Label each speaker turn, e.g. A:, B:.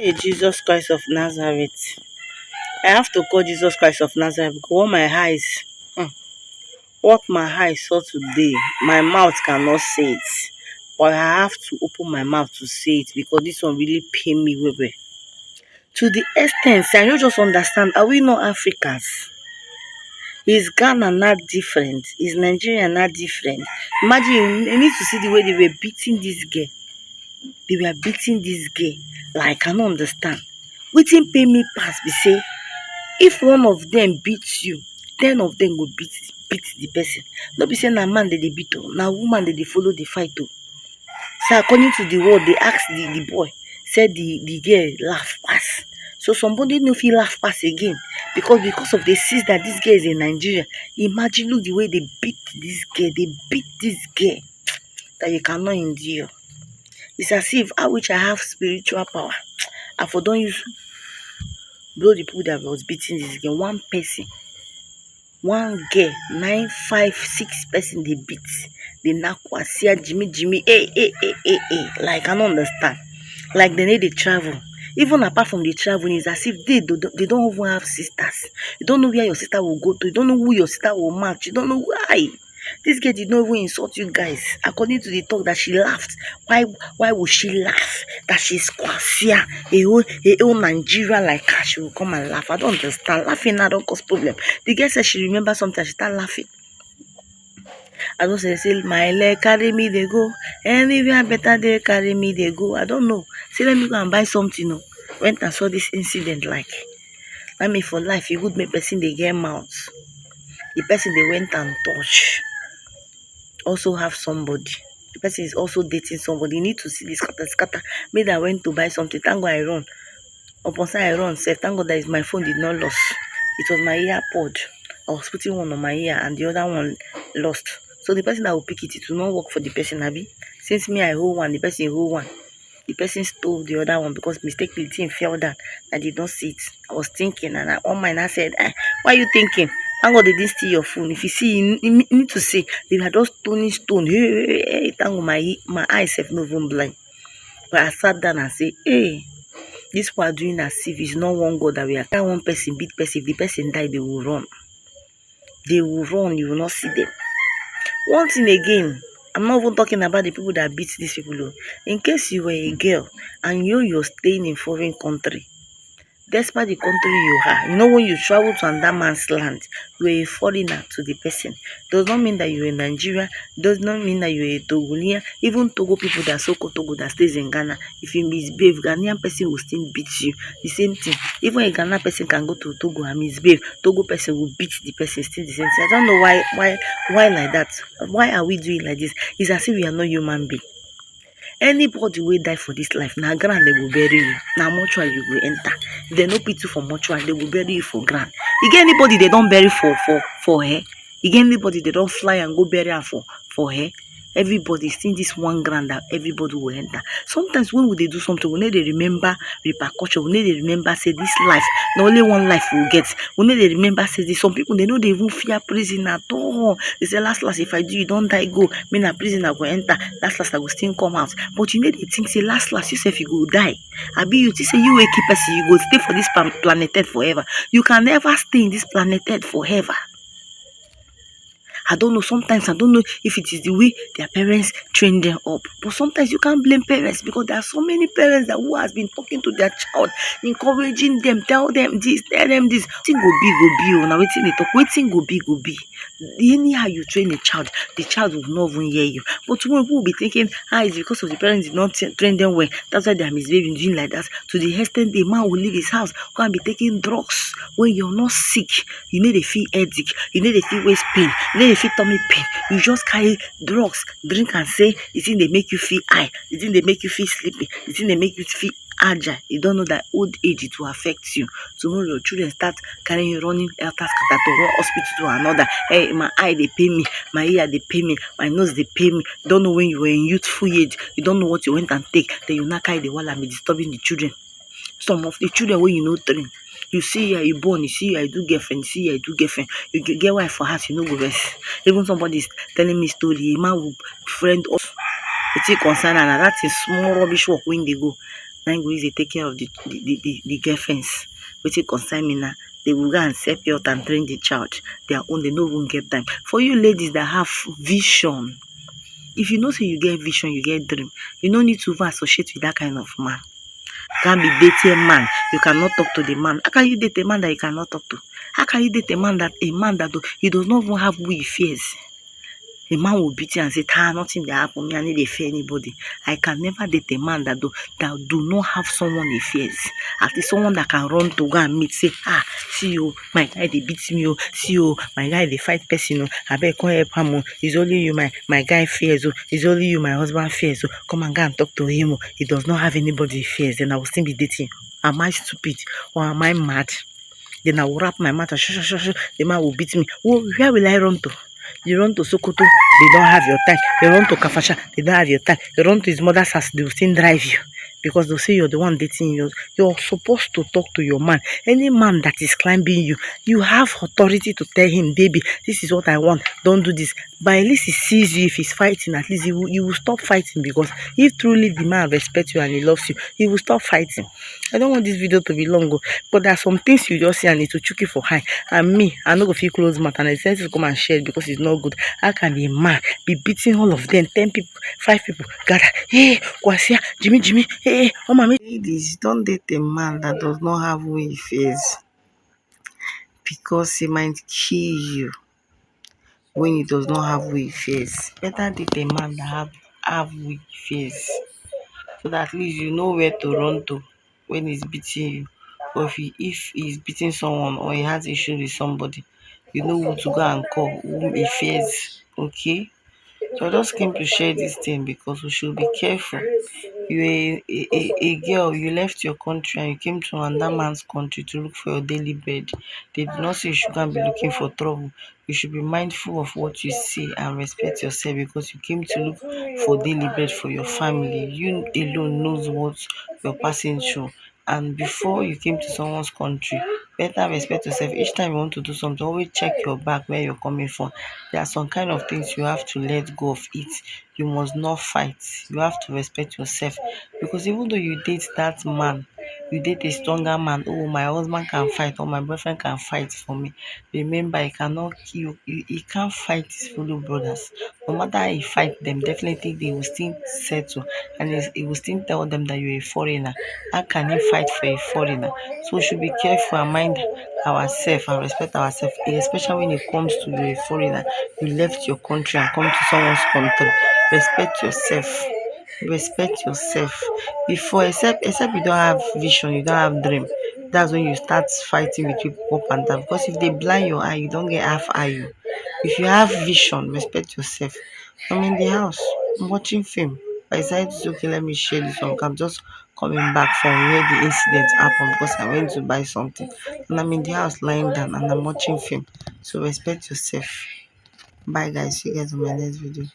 A: Hey, Jesus Christ of Nazareth. I have to call Jesus Christ of Nazareth because what my eyes saw today, my mouth cannot say it. But I have to open my mouth to say it because this one really pain me well. To the extent, I don't just understand, are we not Africans? Is Ghana not different? Is Nigeria not different? Imagine, you need to see the way they were beating this girl. They were beating this girl. Like, I don't understand. Wetin pay me pass be say, if one of them beats you, 10 of them go beat the person. No be say na man dey beat o, na woman dey follow the fight o. So according to the word, they ask the boy, said the girl laugh pass. So somebody no fit laugh pass again because of the sees that this girl is in Nigeria. Imagine look the way they beat this girl, that you cannot endure. It's as if I wish I have spiritual power. I for don't use blow the people that was beating this girl. One person, one girl, 9, 5, 6 person they beat. They nakwasia Jimmy, like I don't understand. Like they need to travel. Even apart from the traveling, it's as if they don't even have sisters. You don't know where your sister will go to. You don't know who your sister will match. You don't know why. This girl did not even insult you guys. According to the talk that she laughed. Why would she laugh? That she's Kwasia, a whole Nigeria like her. She will come and laugh. I don't understand. Laughing now don't cause problem. The girl said she remembers something. She start laughing. I don't say my leg carry me they go. Anywhere better they carry me they go. I don't know. Say let me go and buy something. No. Went and saw this incident like. I mean for life, you would make person they get mouth. The person they went and touch also have somebody. The person is also dating somebody. You need to see this scatter. Maybe I went to buy something. Thank God I run. Upon say I run, safe. Thank God that my phone did not lost. It was my earpod. I was putting one on my ear and the other one lost. So the person that will pick it will not work for the person, Abby. Since me I hold one, the person hold one. The person stole the other one because mistakenly the thing fell down. I did not see it. I was thinking and on mine I said, why are you thinking? Thank God they didn't steal your phone. If you see, you need to say they were just stone. Hey, thank God my eyes have not even blind. But I sat down and said, hey, this we are doing as if it's not one God that we are. That one person beat person. If the person die, they will run. They will run. You will not see them. One thing again, I'm not even talking about the people that beat these people. In case you were a girl and you're staying in foreign country, despite the country you are, when you travel to another man's land, you're a foreigner to the person. Does not mean that you're in Nigeria, does not mean that you're a Togolese. Even Togo people that so called Togo that stays in Ghana, if you misbehave, Ghanaian person will still beat you. The same thing. Even a Ghana person can go to Togo and misbehave. Togo person will beat the person, still the same thing. I don't know why like that. Why are we doing like this? It's as if we are not human beings. Anybody will die for this life, now ground they will bury you. Now mortuary you will enter. If they no pity for mortuary, they will bury you for ground. You get anybody they don't bury for her? You get anybody they don't fly and go bury her for her? Everybody seeing this one ground that everybody will enter. Sometimes when they do something, we need to remember repercussion. We need to remember say this life, not only one life we'll get. We need to remember say this. Some people they know they even fear prison at all. They say last if I do you don't die go. Me na prison I go enter. Last I will still come out. But you need to think say last you say if you go die. I be you say you a keep person you go stay for this planet Earth forever. You can never stay in this planet Earth forever. I don't know. Sometimes I don't know if it is the way their parents train them up. But sometimes you can't blame parents because there are so many parents that who has been talking to their child, encouraging them, tell them this. Waiting go be. Now waiting they talk. Waiting go be. Anyhow you train a child, the child will not even hear you. But when people will be thinking, it's because of the parents did not train them well. That's why they are misbehaving, doing like that. To the extent the man will leave his house, go and be taking drugs when you're not sick. You need to feel headache. You need to feel waist pain. You need to feel tummy pain. You just carry drugs, drink and say, the thing they make you feel high. The thing they make you feel sleepy. The thing they make you feel agile. You don't know that old age it will affect you. Tomorrow your children start carrying running elter scatter to one hospital to another. Hey, my eye they pay me, my ear they pay me, my nose they pay me. You don't know when you were in youthful age, you don't know what you went and take, then you now carry the wall and be disturbing the children. Some of the children when you know train. You see you born, you see I do girlfriend, you get wife for heart, you know go rest. Even somebody is telling me story, a man will friend us. It's a concern and that is small rubbish work when they go. Now go use dey take care of the girlfriends. Wetin concern me now? They will go and sell pure water and train the child. Their own, they no even get time. For you ladies that have vision, if you know say you get vision, you get dream, you no need to even associate with that kind of man. Can't be dating a man. You cannot talk to the man. How can you date a man that you cannot talk to? How can you date a man that he does not even have who he fears? A man will beat you and say, nothing dey happen. Me, I need to fear anybody. I can never date a man that do not have someone he fears. At least someone that can run to go and meet, say, see you, my guy they beat me, oh, see you, my guy they fight person, I beg come help him, oh. It's only you, my guy fears, oh. It's only you, my husband fears, oh. Come and go and talk to him, oh. He does not have anybody he fears, then I will still be dating. Am I stupid or am I mad? Then I will wrap my mouth and the man will beat me. Oh, where will I run to? You run to Sokoto, they don't have your time. You run to Kafasha, they don't have your time. You run to his mother's house, they will still drive you. Because they'll say you're the one dating you. You're supposed to talk to your man. Any man that is climbing you, you have authority to tell him, baby, this is what I want. Don't do this. But at least he sees you. If he's fighting, at least you will stop fighting. Because if truly the man respects you and he loves you, he will stop fighting. I don't want this video to be long, but there are some things you just see and it will choke you for high. And me, I no go feel close mouth and I decided to come and share it because it's not good. How can a man be beating all of them? 10 people, 5 people, gather. Hey, Kwasia, Jimmy, hey, oh mommy. Ladies, don't date a man that does not have who he fears. Because he might kill you when he does not have who he fears. Better date a man that have who he fears. So that at least you know where to run to when he's beating you. Or if he's beating someone or he has issues with somebody, you know who to go and call, whom he fears. Okay? So I just came to share this thing because we should be careful. You're a girl, you left your country and you came to another man's country to look for your daily bread. They do not say you shouldn't be looking for trouble. You should be mindful of what you say and respect yourself because you came to look for daily bread for your family. You alone knows what you're passing through. And before you came to someone's country, better respect yourself. Each time you want to do something, always check your back where you're coming from. There are some kind of things you have to let go of it. You must not fight. You have to respect yourself. Because even though you date that man, you date a stronger man, oh, my husband can fight or my boyfriend can fight for me. Remember, he cannot kill you. He can't fight his fellow brothers. No matter how he fight them, definitely they will still settle. And he will still tell them that you're a foreigner. How can he fight for a foreigner? So we should be careful and mind ourselves and respect ourselves, especially when it comes to you a foreigner. You left your country and come to someone's country. Respect yourself. Respect yourself. Before, except you don't have vision, you don't have dream. That's when you start fighting with people up and down. Because if they blind your eye, you don't get half eye. If you have vision, respect yourself. I'm in the house. I'm watching film. I decided to okay, let me share this one. I'm just coming back from where the incident happened because I went to buy something. And I'm in the house lying down and I'm watching film. So respect yourself. Bye guys. See you guys in my next video.